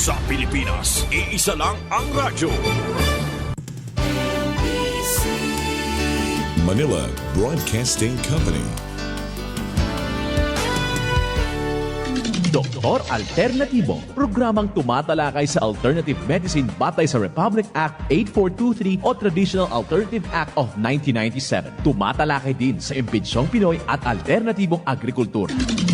Sa Pilipinas, iisa lang ang radyo. Manila Broadcasting Company. Doktor Alternatibo, programang tumatalakay sa alternative medicine batay sa Republic Act 8423 o Traditional Alternative Act of 1997. Tumatalakay din sa impinsyong Pinoy at alternatibong agrikultura.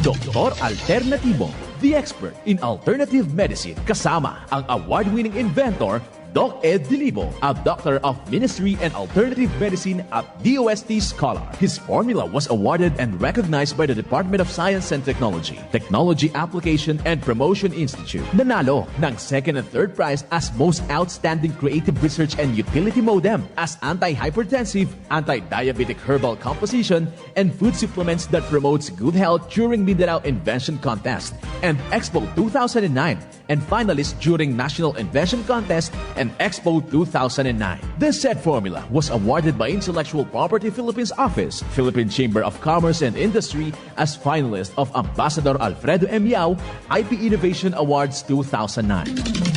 Doktor Alternatibo, the expert in alternative medicine, kasama ang award-winning inventor Doc Ed Dilibo, a doctor of ministry and alternative medicine at DOST Scholar. His formula was awarded and recognized by the Department of Science and Technology, Technology Application and Promotion Institute. Nanalo ng second and third prize as Most Outstanding Creative Research and Utility Modem as anti-hypertensive, anti-diabetic herbal composition, and food supplements that promotes good health during Mindanao Invention Contest and Expo 2009, and finalist during National Invention Contest and Expo 2009. This said formula was awarded by Intellectual Property Philippines Office, Philippine Chamber of Commerce and Industry as finalist of Ambassador Alfredo M. Yao IP Innovation Awards 2009.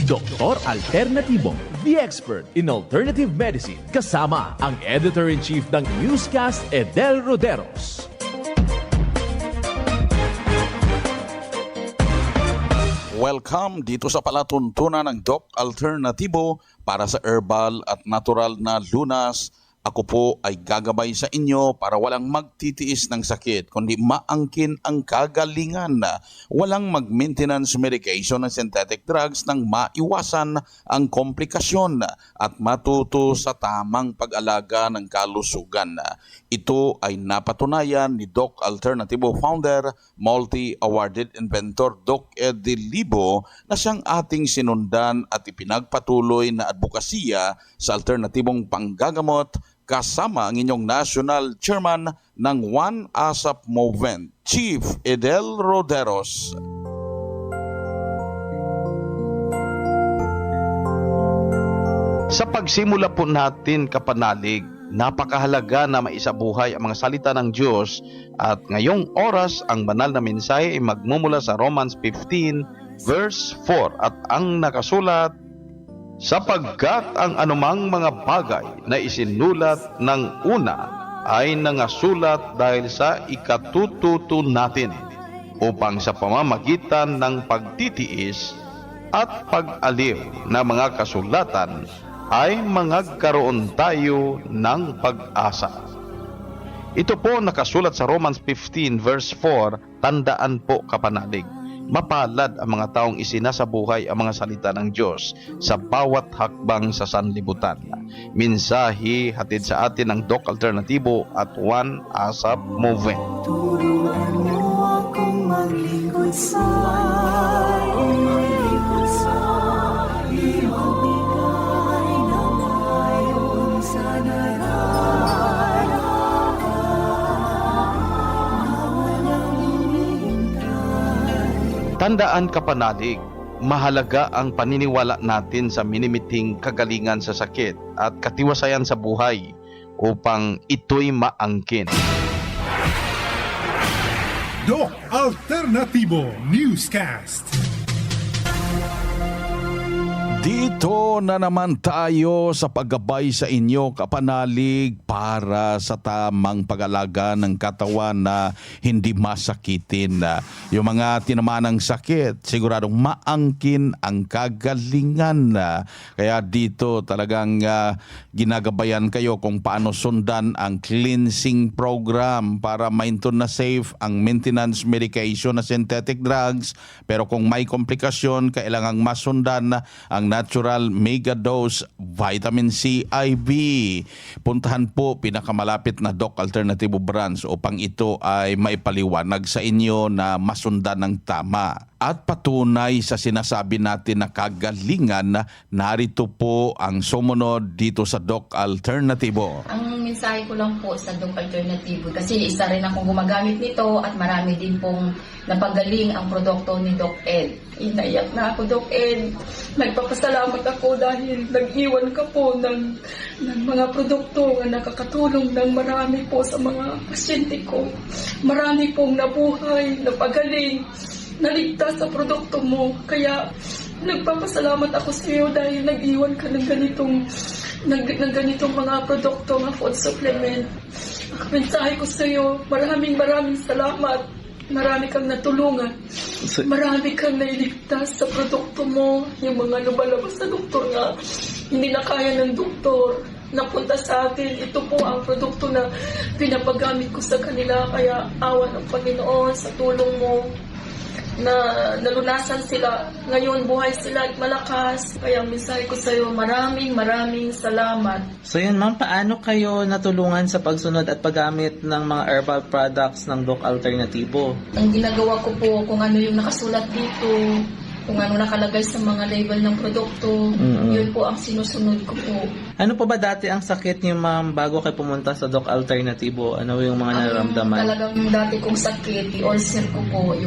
Doktor Alternatibo, the expert in alternative medicine, kasama ang Editor-in-Chief ng Newscast, Edel Roderos. Welcome dito sa palatuntunan ng Doc Alternatibo para sa herbal at natural na lunas. Ako po ay gagabay sa inyo para walang magtitiis ng sakit, kundi maangkin ang kagalingan. Walang mag-maintenance medication ng synthetic drugs nang maiwasan ang komplikasyon at matuto sa tamang pag-alaga ng kalusugan. Ito ay napatunayan ni Doc Alternatibo founder, multi-awarded inventor Doc Ed Dilibo na siyang ating sinundan at ipinagpatuloy na advokasya sa alternatibong panggagamot kasama ang inyong National Chairman ng One ASAP Movement, Chief Edel Roderos. Sa pagsimula po natin kapanalig, napakahalaga na maisabuhay ang mga salita ng Diyos at ngayong oras ang banal na mensahe ay magmumula sa Romans 15 verse 4 at ang nakasulat, sapagkat ang anumang mga bagay na isinulat ng una ay nangasulat dahil sa ikatututo natin upang sa pamamagitan ng pagtitiis at pag-aliw na mga kasulatan ay magkaroon tayo ng pag-asa. Ito po nakasulat sa Romans 15 verse 4, tandaan po kapanalig. Mapalad ang mga taong isinasabuhay ang mga salita ng Diyos sa bawat hakbang sa sanlibutan. Mensahe hatid sa atin ng Doc Alternatibo at One ASAP Movement. Turuan mo akong maglingkod sa iyong bigay ng ayon sa nararapat na walang hinihintay. Tandaan kapanalig, mahalaga ang paniniwala natin sa minimiting kagalingan sa sakit at katiwasayan sa buhay upang ito'y maangkin. Doc Alternatibo Newscast. Dito na naman tayo sa paggabay sa inyo kapanalig para sa tamang pag-alaga ng katawan na hindi masakitin. Yung mga tinamaan ng sakit, siguradong maangkin ang kagalingan. Kaya dito talagang ginagabayan kayo kung paano sundan ang cleansing program para maintain na safe ang maintenance medication na synthetic drugs. Pero kung may komplikasyon, kailangang masundan ang natural mega dose vitamin C IV. Puntahan po pinakamalapit na Doc Alternatibo branch upang ito ay maipaliwanag sa inyo na masundan ng tama. At patunay sa sinasabi natin na kagalingan, narito po ang sumunod dito sa Doc Alternatibo. Ang mensahe ko lang po sa Doc Alternatibo, kasi isa rin akong gumagamit nito at marami din pong napagaling ang produkto ni Doc Ed. Inaiyak na ako, Doc Ed. Nagpapasalamat ako dahil nag-iwan ka po ng mga produkto na nakakatulong ng marami po sa mga pasyente ko. Marami pong nabuhay, napagaling, naligtas sa produkto mo. Kaya Nagpapasalamat ako sa iyo dahil nag-iwan ka ng ganitong mga produkto, mga food supplement. Ang mensahe ko sa iyo, maraming salamat. Marami kang natulungan. Marami kang nailigtas sa produkto mo. Yung mga lumalabas sa doktor nga, hindi na kaya ng doktor. Napunta sa akin, ito po ang produkto na pinapagamit ko sa kanila. Kaya awa ng Panginoon sa tulong mo na nalunasan sila. Ngayon buhay sila at malakas. Kaya ang mensahe ko sa iyo, maraming salamat. So yun ma'am, paano kayo natulungan sa pagsunod at paggamit ng mga herbal products ng Doc Alternativo? Ang ginagawa ko po kung ano yung nakasulat dito, kung ano nakalagay sa mga label ng produkto, yun po ang sinusunod ko po. Ano po ba dati ang sakit niyo ma'am bago kayo pumunta sa Doc Alternativo? Ano yung mga nararamdaman? Talagang dati kong sakit, yung ulcer ko po,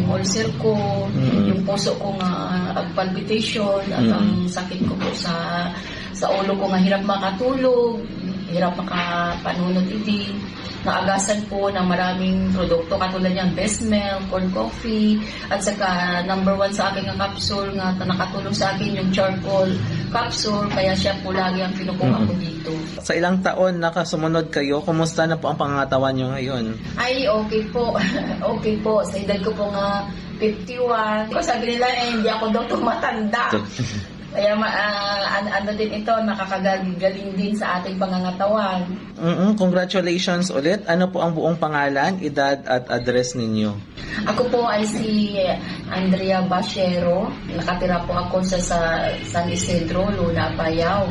yung puso ko nga palpitation, at ang sakit ko po sa ulo ko nga hirap makatulog, hirap makapanunod ibig. Naagasan po ng maraming produkto katulad niyang Best Milk, corn coffee, at saka number 1 sa akin ng capsule nga nakatulong sa akin yung charcoal capsule, kaya siya po lagi ang kinukuha ko dito. Sa ilang taon nakasumunod kayo, kumusta na po ang pangangatawan niyo ngayon? Ay, okay po. Okay po. Sa edad ko po nga 51. Sabi nila, hindi ako daw tumatanda. Kaya ano din ito, nakakagaling din sa ating pangangatawan. Congratulations ulit. Ano po ang buong pangalan, edad at address ninyo? Ako po ay si Andrea Bashero. Nakatira po ako sa San Isidro, Luna, Apayao.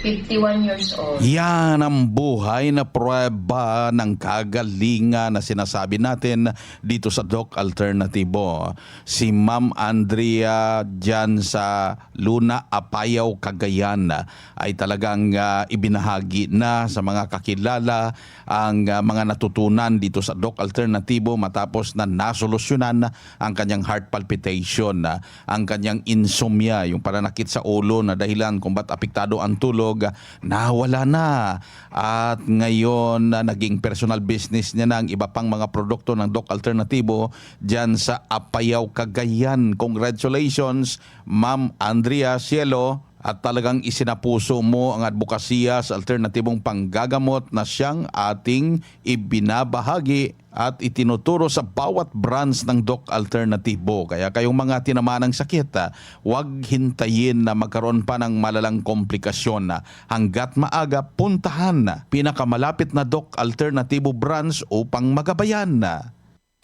51 years old. Yan ang buhay na prueba ng kagalingan na sinasabi natin dito sa Doc Alternativo. Si Ma'am Andrea dyan sa Luna, Apayao, Cagayan ay talagang ibinahagi na sa mga kakilala ang mga natutunan dito sa Doc Alternativo matapos na nasolusyonan ang kanyang heart palpitation, ang kanyang insomnia, yung pananakit sa ulo na dahilan kung ba't apektado ang tulog, nawala na. At ngayon naging personal business niya na ang iba pang mga produkto ng Doc Alternativo dyan sa Apayao, Cagayan. Congratulations, Ma'am Andrea Cielo. At talagang isinapuso mo ang advokasya sa alternatibong panggagamot na siyang ating ibinabahagi at itinuturo sa bawat branch ng Doc Alternativo. Kaya kayong mga tinamaan ng sakit, huwag hintayin na magkaroon pa ng malalang komplikasyon. Hanggat maaga, puntahan pinakamalapit na Doc Alternativo branch upang magabayan.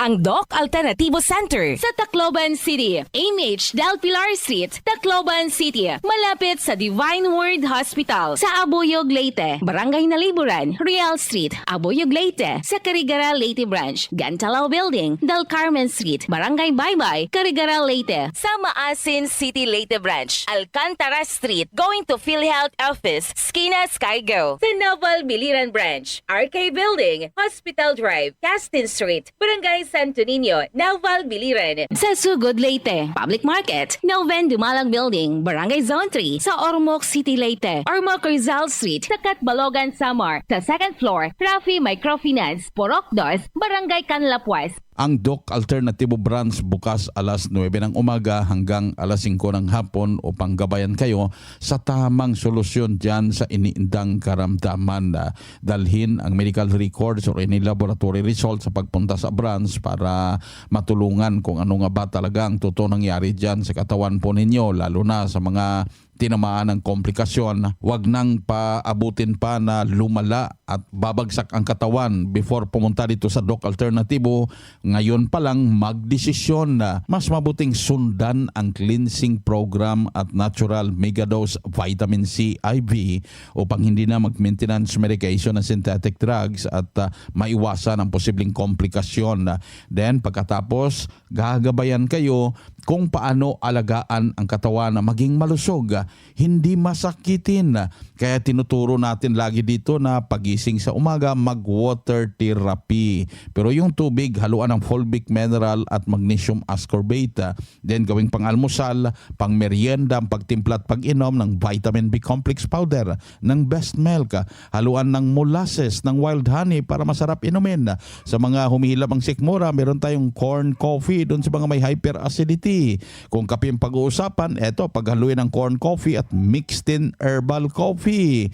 Ang Doc Alternativo Center sa Tacloban City, AMH Del Pilar Street, Tacloban City, malapit sa Divine Word Hospital sa Abuyog, Leyte, Barangay Naliburan, Real Street, Abuyog, Leyte, sa Carigara, Leyte Branch, Gantalao Building, Del Carmen Street, Barangay Baybay, Carigara, Leyte, sa Maasin City, Leyte Branch, Alcantara Street, going to PhilHealth Office, Skina Skygo, sa Naval Biliran Branch, RK Building, Hospital Drive, Castin Street, Barangay Santo Niño, Naval Biliran. Sa Sugod, Leyte, Public Market, Noven Dumalang Building, Barangay Zone 3, sa Ormoc City, Leyte, Ormoc Rizal Street, sa Catbalogan, Samar, sa second floor, Rafi Microfinance, Porok 2, Barangay Canlapuas. Ang Doc Alternativo branch bukas alas 9 ng umaga hanggang alas 5 ng hapon upang gabayan kayo sa tamang solusyon dyan sa iniindang karamdaman. Dalhin ang medical records or any laboratory results sa pagpunta sa branch para matulungan kung ano nga ba talaga ang totoo nangyari dyan sa katawan po ninyo, lalo na sa mga tinamaan ng komplikasyon. Huwag nang paabutin pa na lumala at babagsak ang katawan before pumunta dito sa Doc Alternativo. Ngayon pa lang magdesisyon na mas mabuting sundan ang cleansing program at natural megadose vitamin C IV upang hindi na mag-maintenance medication ng synthetic drugs at maiwasan ang posibleng komplikasyon. Then pagkatapos, gagabayan kayo kung paano alagaan ang katawan na maging malusog, hindi masakitin. Kaya tinuturo natin lagi dito na pagising sa umaga, mag-water therapy. Pero yung tubig, haluan ng fulvic mineral at magnesium ascorbate. Then gawing pang-almusal, pang-merienda, pagtimpla at pag-inom ng vitamin B complex powder, ng Best Milk, haluan ng molasses, ng wild honey para masarap inumin. Sa mga humihilab ang sikmura, meron tayong corn coffee doon sa mga may hyperacidity. City. Kung kape ang pag-uusapan, eto, paghaluin ng corn coffee at mixed in herbal coffee.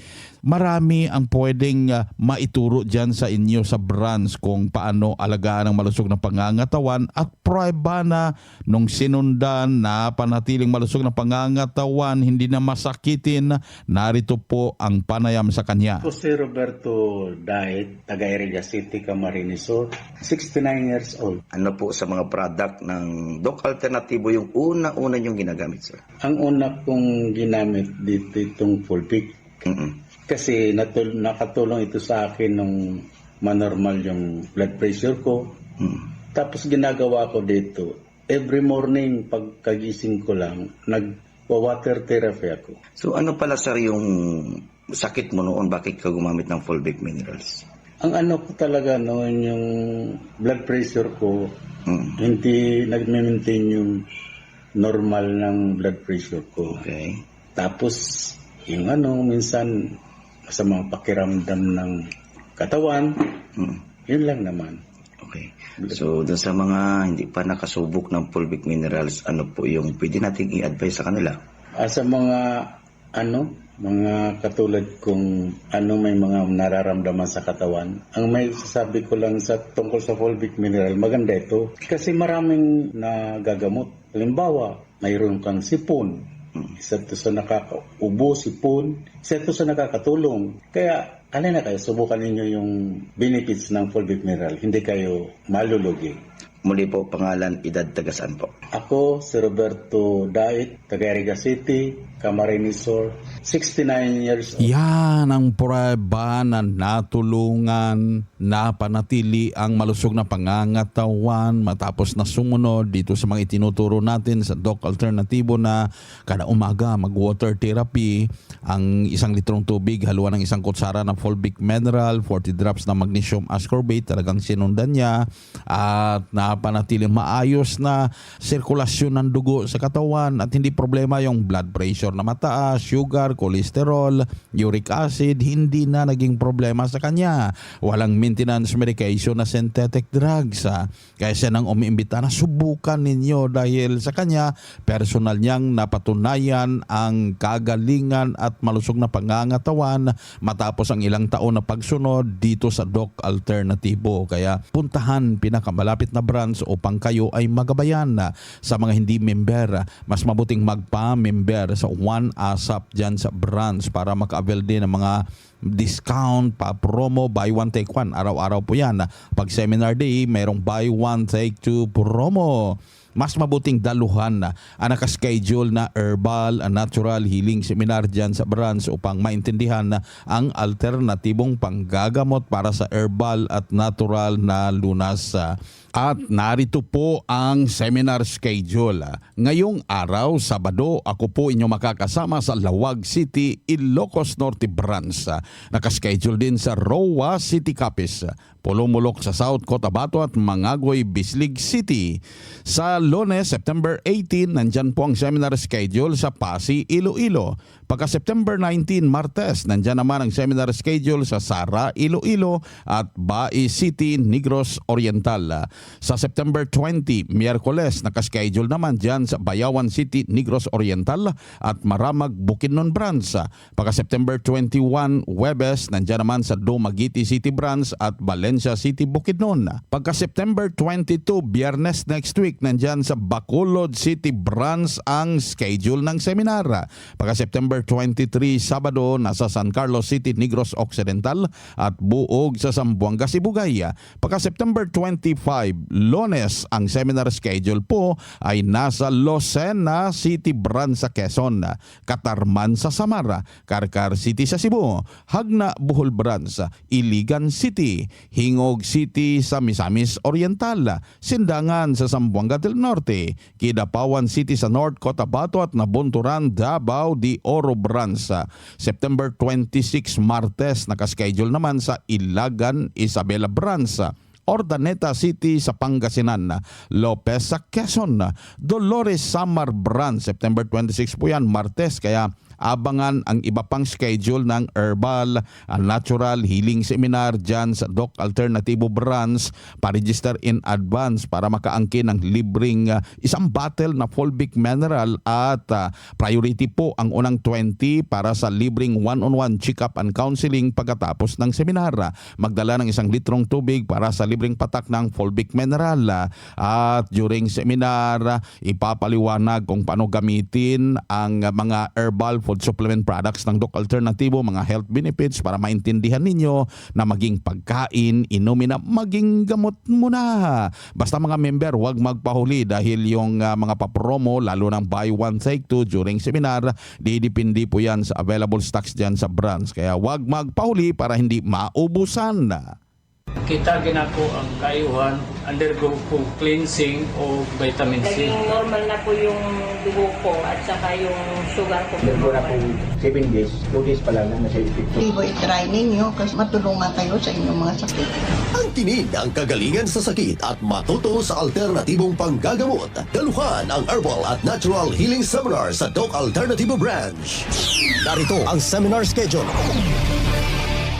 Marami ang pwedeng maituro dyan sa inyo sa branch kung paano alagaan ang malusog na pangangatawan at prueba na nung sinundan na panatiling malusog na pangangatawan, hindi na masakitin, narito po ang panayam sa kanya. Ako si Roberto Daet, taga Iriga City, Camarines Sur, 69 years old. Ano po sa mga product ng Doc Alternativo yung una-una yung ginagamit, sir? Ang una kong ginamit dito itong Fulvic. Kasi nakatulong ito sa akin nung manormal yung blood pressure ko. Tapos ginagawa ko dito, every morning pagkagising ko lang, nagwa-water therapy ako. So ano pala, sir, yung sakit mo noon? Bakit ka gumamit ng Fulvic Minerals? Ang ano ko talaga noon, yung blood pressure ko, hindi nag-maintain yung normal ng blood pressure ko. Okay. Tapos, yung minsan, sa mga pakiramdam ng katawan, yun lang naman. Okay. So, dun sa mga hindi pa nakasubok ng Fulvic Minerals, ano po yung pwede natin i-advise sa kanila? Sa mga, mga katulad kung may mga nararamdaman sa katawan, ang may sasabi ko lang tungkol sa Fulvic Mineral, maganda ito. Kasi maraming nagagamot. Halimbawa, mayroon kang sipon. Isa ito sa nakakaubo, sipon. Isa ito sa nakakatulong. Kaya, alin na kayo, subukan ninyo yung benefits ng Fulvic Mineral. Hindi kayo malulugi. Muli po, pangalan, edad, tagasaan po? Ako, si Roberto Daet, taga Iriga City, Camarines Sur, 69 years old. Yan ang prueba na natulungan, napanatili ang malusog na pangangatawan matapos na sumunod dito sa mga itinuturo natin sa Doc Alternativo na kada umaga mag-water therapy, ang 1 litrong tubig, haluan ng 1 kutsara ng Fulvic Mineral, 40 drops na magnesium ascorbate, talagang sinundan niya at napanatiling maayos na sirkulasyon ng dugo sa katawan at hindi problema yung blood pressure na mataas, sugar, cholesterol, uric acid, hindi na naging problema sa kanya. Walang maintenance medication na synthetic drugs. Kaya siya nang umiimbita na subukan ninyo dahil sa kanya, personal niyang napatunayan ang kagalingan at malusog na pangangatawan matapos ang ilang taon na pagsunod dito sa Doc Alternativo. Kaya puntahan pinakamalapit na branch upang kayo ay magabayan. Sa mga hindi member, mas mabuting magpa-member sa One ASAP dyan sa branch para maka-avail din ng mga discount, pa-promo, buy one take one. Araw-araw po yan. Pag seminar day, mayroong buy one take two promo. Mas mabuting daluhan na ang nakaschedule na herbal and natural healing seminar dyan sa branch upang maintindihan na ang alternatibong panggagamot para sa herbal at natural na lunas. At narito po ang seminar schedule. Ngayong araw, Sabado, ako po inyo makakasama sa Lawag City, Ilocos Norte Branch. Nakaschedule din sa Roa City Capiz, Pulumulok sa South Cotabato at Mangagoy, Bislig City. Sa Lunes, September 18, nandyan po ang seminar schedule sa Pasig, Iloilo. Pagka September 19, Martes, nandyan naman ang seminar schedule sa Sara, Iloilo at Bai City, Negros Oriental. Sa September 20, Miyerkules, nakaschedule naman dyan sa Bayawan City, Negros Oriental at Maramag, Bukidnon Branch. Pagka September 21, Huwebes, nandyan naman sa Dumaguete City Branch at Valencia City, Bukidnon. Pagka September 22, Biyernes next week, nandyan sa Bacolod City Branch ang schedule ng seminar. Pagka September 23, Sabado, nasa San Carlos City, Negros Occidental at Buog sa Zamboanga, Sibugay. Pagka September 25, Lunes, ang seminar schedule po ay nasa Lucena City Branch sa Quezon, Katarman sa Samar, Karkar City sa Cebu, Hagna Bohol Branch, Iligan City, Hingog City sa Misamis Oriental, Sindangan sa Zamboanga del Norte, Kidapawan City sa North Cotabato at Nabunturan, Davao de Oro Branch. September 26, Martes, nakaschedule naman sa Ilagan, Isabela Branch, Ordaneta City sa Pangasinan, Lopez sa Quezon, Dolores Samar Branch, September 26 po yan, Martes, kaya abangan ang iba pang schedule ng herbal natural healing seminar dyan sa Doc Alternativo branch. Pa-register in advance para makaangkin ng libreng isang bottle na fulvic mineral at priority po ang unang 20 para sa libreng one-on-one check-up and counseling pagkatapos ng seminar. Magdala ng 1 litrong tubig para sa libreng patak ng fulvic mineral. At during seminar, ipapaliwanag kung paano gamitin ang mga herbal food supplement products ng Doc Alternativo, mga health benefits para maintindihan ninyo na maging pagkain, inumin na maging gamot muna. Basta mga member, huwag magpahuli dahil yung mga papromo, lalo ng buy one take two during seminar, didipindi po yan sa available stocks dyan sa branch. Kaya huwag magpahuli para hindi maubusan. Kita ginako ang kayuhan, undergo po cleansing o vitamin C. Naging normal na po yung dugo ko at saka yung sugar ko. Nagpo na po 7 days, 2 days pa lang na nasa epekto. I-try ninyo kasi matulungan kayo sa inyong mga sakit. Ang tinig ang kagalingan sa sakit at matuto sa alternatibong panggagamot. Daluhan ang Herbal at Natural Healing Seminar sa Doc Alternativo Branch. Narito ang seminar schedule.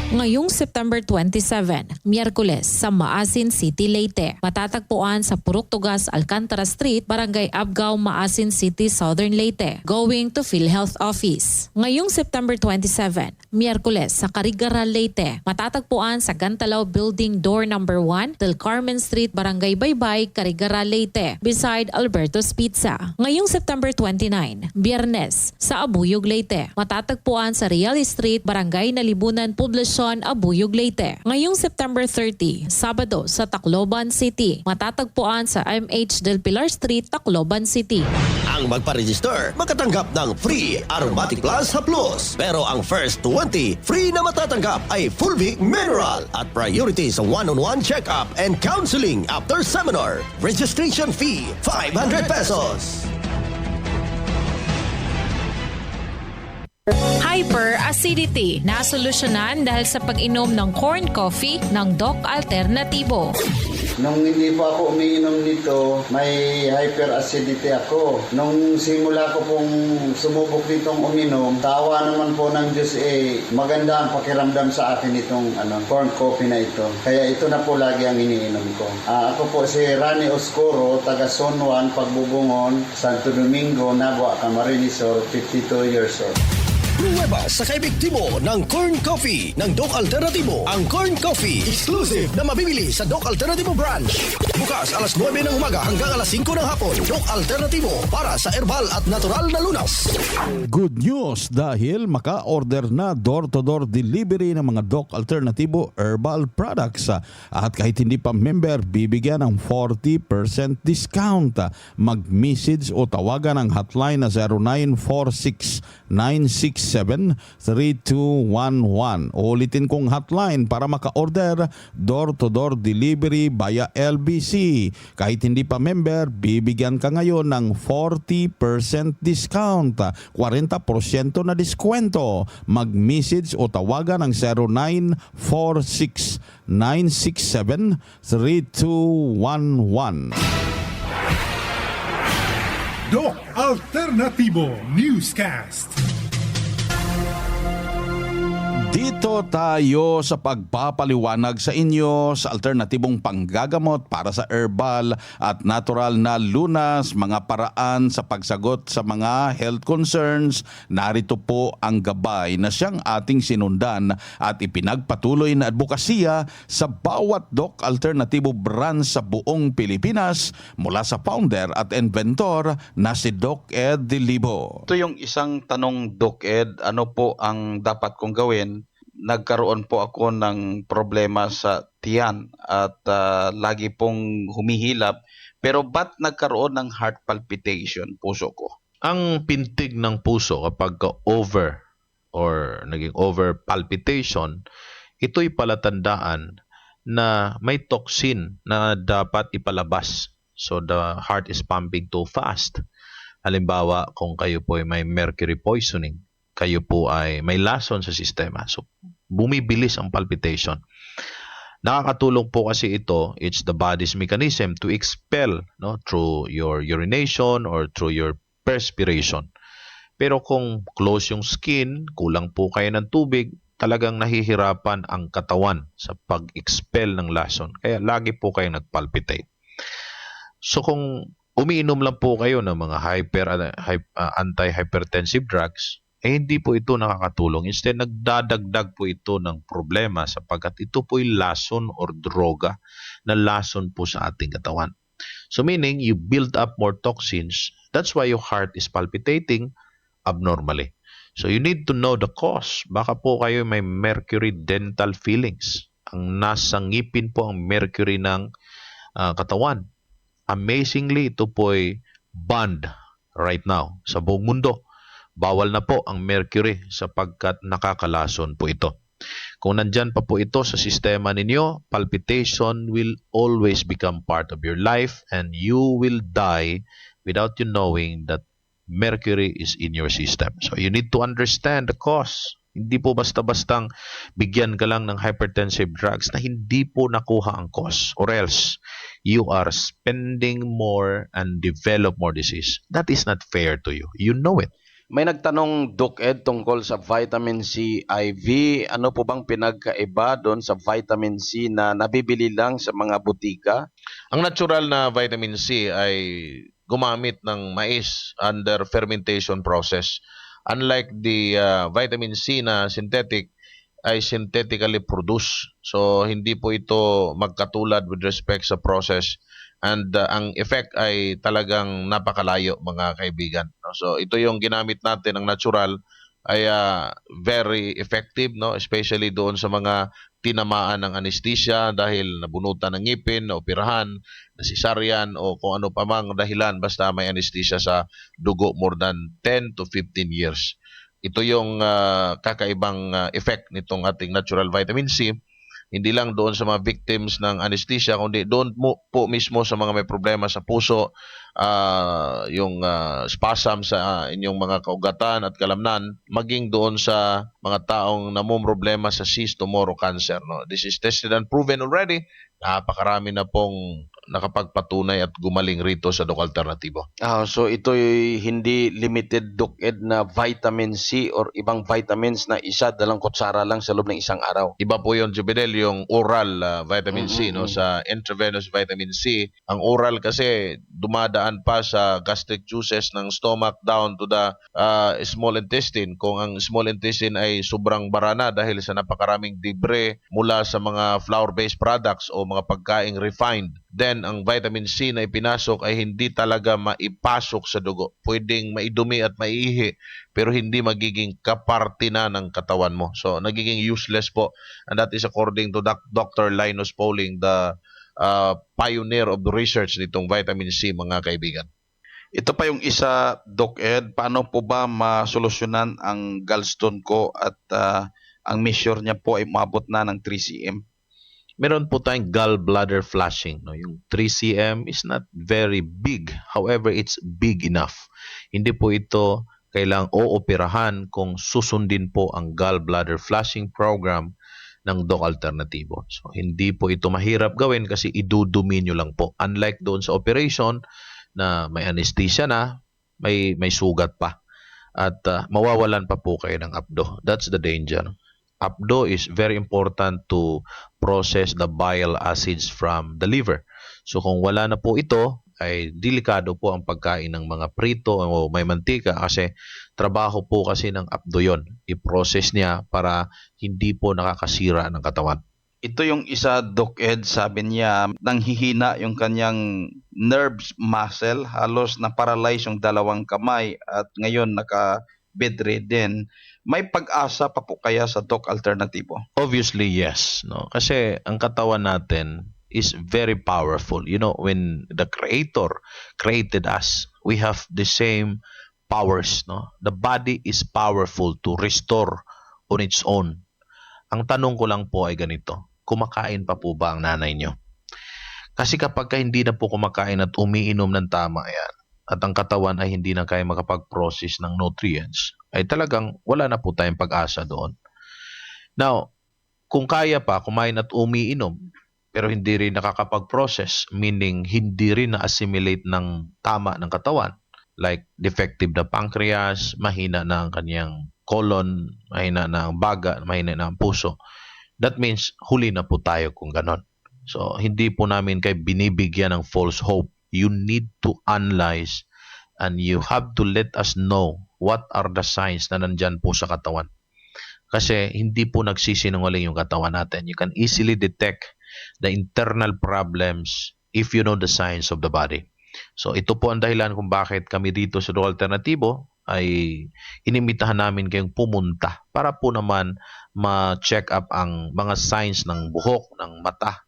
Ngayong September 27, Miyerkules sa Maasin City, Leyte. Matatagpuan sa Purok Tugas, Alcantara Street, Barangay Abgao, Maasin City, Southern Leyte. Going to PhilHealth Office. Ngayong September 27, Miyerkules sa Carigaral, Leyte. Matatagpuan sa Gantalaw Building Door No. 1, Del Carmen Street, Barangay Baybay, Carigaral, Leyte. Beside Alberto's Pizza. Ngayong September 29, Biyernes sa Abuyog, Leyte. Matatagpuan sa Real Street, Barangay Nalibunan, Poblacion, Abuyog, Leyte. Ngayong September 30, Sabado sa Tacloban City. Matatagpuan sa MH Del Pilar Street, Tacloban City. Ang magpa-register, makatanggap ng free Aromatic Plus Haplos. Pero ang first 20, free na matatanggap ay Fulvic Mineral at priority sa one-on-one check-up and counseling after seminar. Registration fee, 500 pesos. Hyperacidity na solusyonan dahil sa pag-inom ng corn coffee ng Doc Alternativo. Nung hindi pa ako umiinom nito, may hyperacidity ako. Nung simula ko pong sumubok nitong uminom, tawa naman po ng Diyos maganda ang pakiramdam sa akin itong corn coffee na ito. Kaya ito na po lagi ang iniinom ko. Ako po si Rani Oscuro, taga Son Juan, Pagbubungon, Santo Domingo, Nagua, Camarines Sur, 52 years old. Pruweba sa kaepektibo ng Corn Coffee ng Doc Alternativo. Ang Corn Coffee, exclusive na mabibili sa Doc Alternativo Branch. Bukas alas 9 ng umaga hanggang alas 5 ng hapon. Doc Alternativo para sa herbal at natural na lunas. Good news dahil maka-order na door-to-door delivery ng mga Doc Alternativo herbal products. At kahit hindi pa member, bibigyan ng 40% discount. Mag-message o tawagan ang hotline na 0946-967-3211. Ulitin kong hotline para maka-order door-to-door delivery via LBC. Kahit hindi pa member, bibigyan ka ngayon ng 40% discount. 40% na diskwento. Mag-message o tawagan ng 0946-967-3211. Doc Alternativo Newscast. Dito tayo sa pagpapaliwanag sa inyo sa alternatibong panggagamot para sa herbal at natural na lunas, mga paraan sa pagsagot sa mga health concerns. Narito po ang gabay na siyang ating sinundan at ipinagpatuloy na advokasya sa bawat Doc Alternativo branch sa buong Pilipinas mula sa founder at inventor na si Doc Ed Dilibo. Ito yung isang tanong, Doc Ed, ano po ang dapat kong gawin? Nagkaroon po ako ng problema sa tiyan at lagi pong humihilap. Pero ba't nagkaroon ng heart palpitation, puso ko? Ang pintig ng puso kapag over or naging over palpitation, ito'y palatandaan na may toxin na dapat ipalabas. So the heart is pumping too fast. Halimbawa, kung kayo po ay may mercury poisoning, kayo po ay may lason sa sistema. So, bumibilis ang palpitation. Nakakatulong po kasi ito, it's the body's mechanism to expel through your urination or through your perspiration. Pero kung close yung skin, kulang po kayo ng tubig, talagang nahihirapan ang katawan sa pag-expel ng lason. Kaya lagi po kayo nagpalpitate. So kung umiinom lang po kayo ng mga anti-hypertensive drugs, hindi po ito nakakatulong. Instead, nagdadagdag po ito ng problema sapagkat ito po'y lason or droga na lason po sa ating katawan. So meaning, you build up more toxins. That's why your heart is palpitating abnormally. So you need to know the cause. Baka po kayo may mercury dental fillings. Ang nasa ngipin po ang mercury ng katawan. Amazingly, ito po'y banned right now sa buong mundo. Bawal na po ang mercury sapagkat nakakalason po ito. Kung nandyan pa po ito sa sistema ninyo, palpitation will always become part of your life and you will die without you knowing that mercury is in your system. So you need to understand the cause. Hindi po basta-bastang bigyan ka lang ng hypertensive drugs na hindi po nakuha ang cause, or else you are spending more and develop more disease. That is not fair to you. You know it. May nagtanong, Doc Ed, tungkol sa vitamin C IV. Ano po bang pinagkaiba doon sa vitamin C na nabibili lang sa mga butika? Ang natural na vitamin C ay gumamit ng mais under fermentation process. Unlike the vitamin C na synthetic, ay synthetically produced. So, hindi po ito magkatulad with respect sa process. And ang effect ay talagang napakalayo, mga kaibigan. So ito yung ginamit natin, ang natural, ay very effective, no? Especially doon sa mga tinamaan ng anesthesia dahil nabunutan ng ngipin, naoperahan, nasisaryan, o kung ano pa mang dahilan, basta may anesthesia sa dugo more than 10 to 15 years. Ito yung kakaibang effect nitong ating natural vitamin C. Hindi lang doon sa mga victims ng anesthesia, kundi doon po mismo sa mga may problema sa puso, yung spasm sa inyong mga kaugatan at kalamnan, maging doon sa mga taong namumroblema sa cyst, tumor, o cancer. No? This is tested and proven already. Napakarami na pong nakapagpatunay at gumaling rito sa Doc Alternativo. So ito'y hindi limited, Doc Ed, na vitamin C or ibang vitamins na isa dalang kutsara lang sa loob ng isang araw. Iba po yung Jubilel, yung oral vitamin C, no? Sa intravenous vitamin C. Ang oral kasi dumadaan pa sa gastric juices ng stomach down to the small intestine. Kung ang small intestine ay sobrang barana dahil sa napakaraming debris mula sa mga flour-based products o mga pagkaing refined, then ang vitamin C na ipinasok ay hindi talaga maipasok sa dugo. Pwedeng maidumi at maiihi, pero hindi magiging kaparte na ng katawan mo. So, nagiging useless po. And that is according to Dr. Linus Pauling, the pioneer of the research nitong vitamin C, mga kaibigan. Ito pa yung isa, Doc Ed. Paano po ba masolusyonan ang gallstone ko at ang measure niya po ay umabot na ng 3 cm? Meron po tayong gallbladder flushing. No? Yung 3 cm is not very big. However, it's big enough. Hindi po ito kailang ooperahan kung susundin po ang gallbladder flushing program ng Doc Alternativo. So, hindi po ito mahirap gawin kasi idudumi nyo lang po. Unlike doon sa operation na may anesthesia na, may sugat pa. At mawawalan pa po kayo ng apdo. That's the danger. Apdo is very important to process the bile acids from the liver. So kung wala na po ito, ay delikado po ang pagkain ng mga prito o may mantika kasi trabaho po kasi ng apdo yon. I-process niya para hindi po nakakasira ng katawan. Ito yung isa, Doc Ed, sabi niya, nanghihina yung kanyang nerves muscle, halos na-paralyze yung dalawang kamay at ngayon naka-bedridden. May pag-asa pa po kaya sa Doc Alternativo? Obviously, yes. No? Kasi ang katawan natin is very powerful. You know, when the Creator created us, we have the same powers. No? The body is powerful to restore on its own. Ang tanong ko lang po ay ganito, kumakain pa po ba ang nanay nyo? Kasi kapag hindi na po kumakain at umiinom ng tama yan, at ang katawan ay hindi na kaya makapag-process ng nutrients, ay talagang wala na po tayong pag-asa doon. Now, kung kaya pa kumain at umiinom, pero hindi rin nakakapag-process, meaning hindi rin na-assimilate ng tama ng katawan, like defective na pancreas, mahina na ang kanyang colon, mahina na ang baga, mahina na ang puso. That means huli na po tayo kung ganon. So, hindi po namin kayo binibigyan ng false hope. You need to analyze and you have to let us know what are the signs na nandyan po sa katawan. Kasi hindi po nagsisinungaling yung katawan natin. You can easily detect the internal problems if you know the signs of the body. So ito po ang dahilan kung bakit kami dito sa Doc Alternatibo ay inimbitahan namin kayong pumunta para po naman ma-check up ang mga signs ng buhok, ng mata,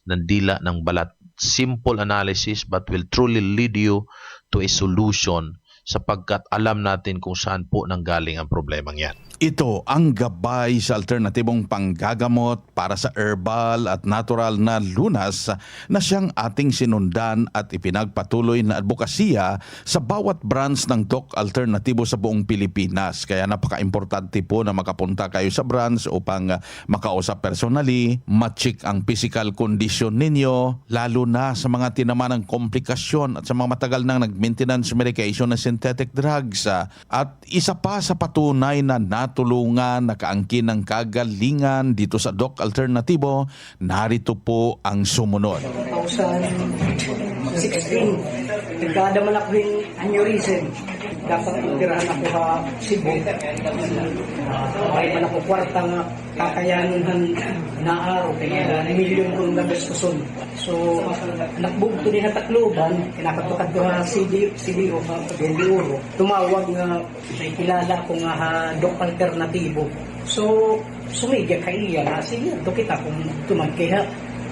ng dila, ng balat. Simple analysis but will truly lead you to a solution sapagkat alam natin kung saan po nanggaling ang problemang yan. Ito ang gabay sa alternatibong panggagamot para sa herbal at natural na lunas na siyang ating sinundan at ipinagpatuloy na advokasya sa bawat branch ng Doc Alternatibo sa buong Pilipinas. Kaya napaka-importante po na makapunta kayo sa branch upang makausap personally, ma-check ang physical condition ninyo, lalo na sa mga tinaman ng komplikasyon at sa mga matagal nang nag-maintenance medication na synthetic drugs. At isa pa sa patunay na natulungan, nakaangkin ng kagalingan dito sa Doc Alternatibo, narito po ang sumunod. 2016, nagkadaman ako yung aneurysm. Dapat itirahan ako sa Cebu. May man ako kwartang kakayanin na araw. Kaya milyon kong nabeskuson. So, nakbugto din na Tacloban, kinakatukad ko sa CDO, BNDO. Tumawag nga, may kilala ko nga Doc Alternatibo. So, sumigya kaiya na, sige, ito kita kung tuman. Kaya,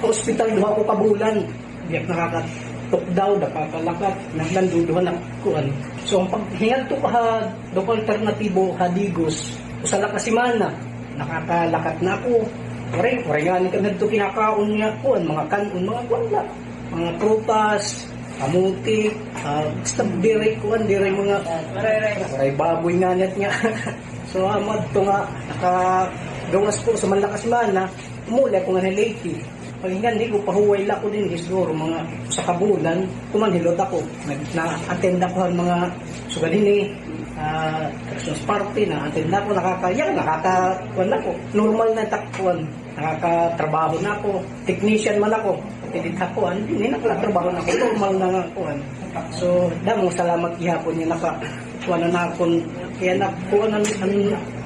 hospital doon ako kabulan. Biyak nakakatok daw, nakakalakat, nanduduhan na kuhan. So, ang paghingal to ka Doc Alternatibo, Hadigos, usala ka simana, nakakalakat na ako. Oray nga nito kinakaon niya ko, mga kanon, mga wala, mga prutas, kamuti, dire mga oray baboy nga niya. So, amad to nga, nakagawas po sa malakas mana, umuli ako nga na late. Paghingan, hindi ko pahuway lang ko din, siguro mga sa kabulan, kumanhilot ako, na-attend ako ang mga sugadini, Christmas party, na-attend ako, nakakakuan ako, normal na takpuan, nakakatrabaho na ako, technician man ako, titit ako, hindi nakalatrabaho na ako, normal na akuan. So, damang salamat ihapon niya, nakakuan na ako, kaya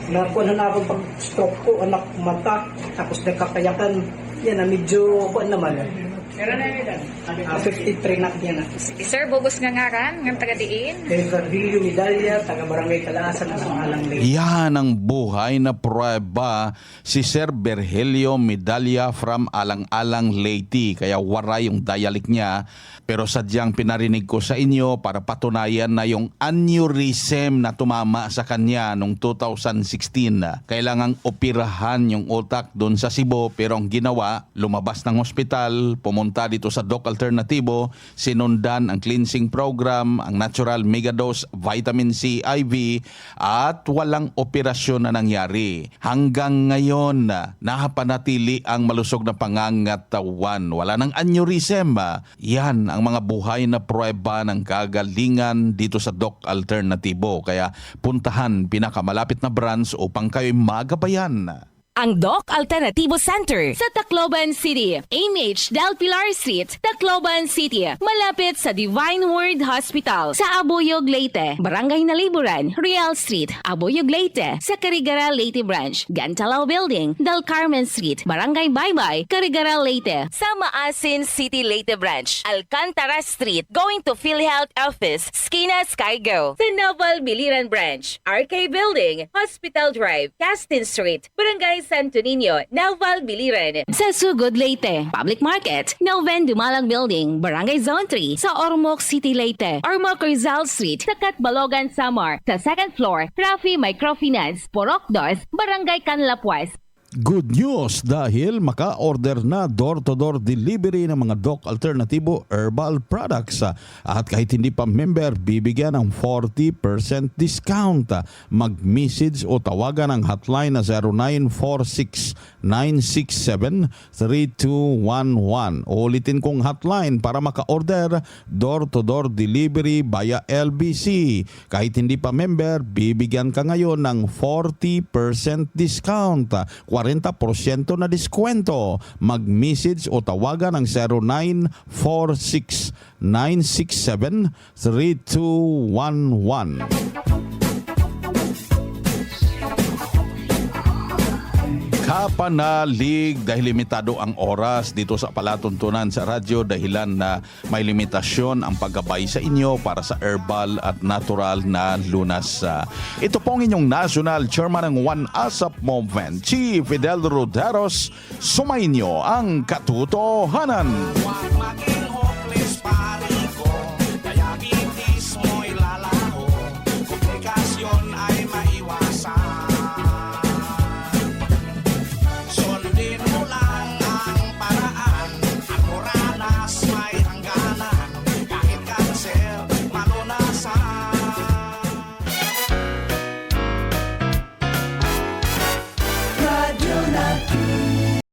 nakuan na ako pag-stroke ko, anak mata, tapos nagkakayakan, yan na medyo kuan naman. Meron na yun. 53 na yan. Sir, bubos nga ngaran, ng taga-diin. Virgilio Medalla, taga-barangay Talaasan, ng Alang Leyte. Yan ang buhay na prueba si Sir Virgilio Medalla from Alang-Alang Leyte. Kaya waray yung dialect niya. Pero sadyang pinarinig ko sa inyo para patunayan na yung aneurysm na tumama sa kanya noong 2016. Kailangang operahan yung utak doon sa Cebu, pero ang ginawa, lumabas ng ospital, pumunta dito sa Doc Alternatibo, sinundan ang cleansing program, ang natural megadose vitamin C IV, at walang operasyon na nangyari. Hanggang ngayon, nahapanatili ang malusog na pangangatawan. Wala ng aneurysm. Yan ang mga buhay na prueba ng kagalingan dito sa Doc Alternatibo. Kaya puntahan pinakamalapit na branch upang kayo'y magabayan. Ang Doc Alternativo Center sa Tacloban City, AMH Del Pilar Street, Tacloban City, malapit sa Divine Word Hospital sa Abuyog, Leyte, Barangay Naliburan, Real Street, Abuyog, Leyte, sa Carigara, Leyte Branch, Gantalao Building, Del Carmen Street, Barangay Baybay, Carigara, Leyte, sa Maasin City, Leyte Branch, Alcantara Street, going to PhilHealth Office, Skina Skygo, sa Naval Biliran Branch, RK Building, Hospital Drive, Castin Street, Barangay Santo Niño, Naval Biliran. Sa Sugod, Leyte, Public Market, Noven Dumalang Building, Barangay Zone 3, sa Ormoc City, Leyte, Ormoc Rizal Street, sa Catbalogan, Samar, sa second floor, Rafi Microfinance, Porok North, Barangay Canlapuas. Good news dahil maka-order na door-to-door delivery ng mga Doc Alternatibo herbal products. At kahit hindi pa member, bibigyan ng 40% discount. Mag-message o tawagan ang hotline na 0946 0917-967-3211. Ulitin kong hotline para maka-order door-to-door delivery via LBC. Kahit hindi pa member, bibigyan ka ngayon ng 40% discount, 40% na diskwento. Mag-message o tawagan ng 0946-967-3211. Kapanalig dahil limitado ang oras dito sa palatuntunan sa radyo dahilan na may limitasyon ang paggabay sa inyo para sa herbal at natural na lunas. Ito pong inyong National Chairman ng One ASAP Movement, Chief Fidel Roderos, sumainyo ang katotohanan.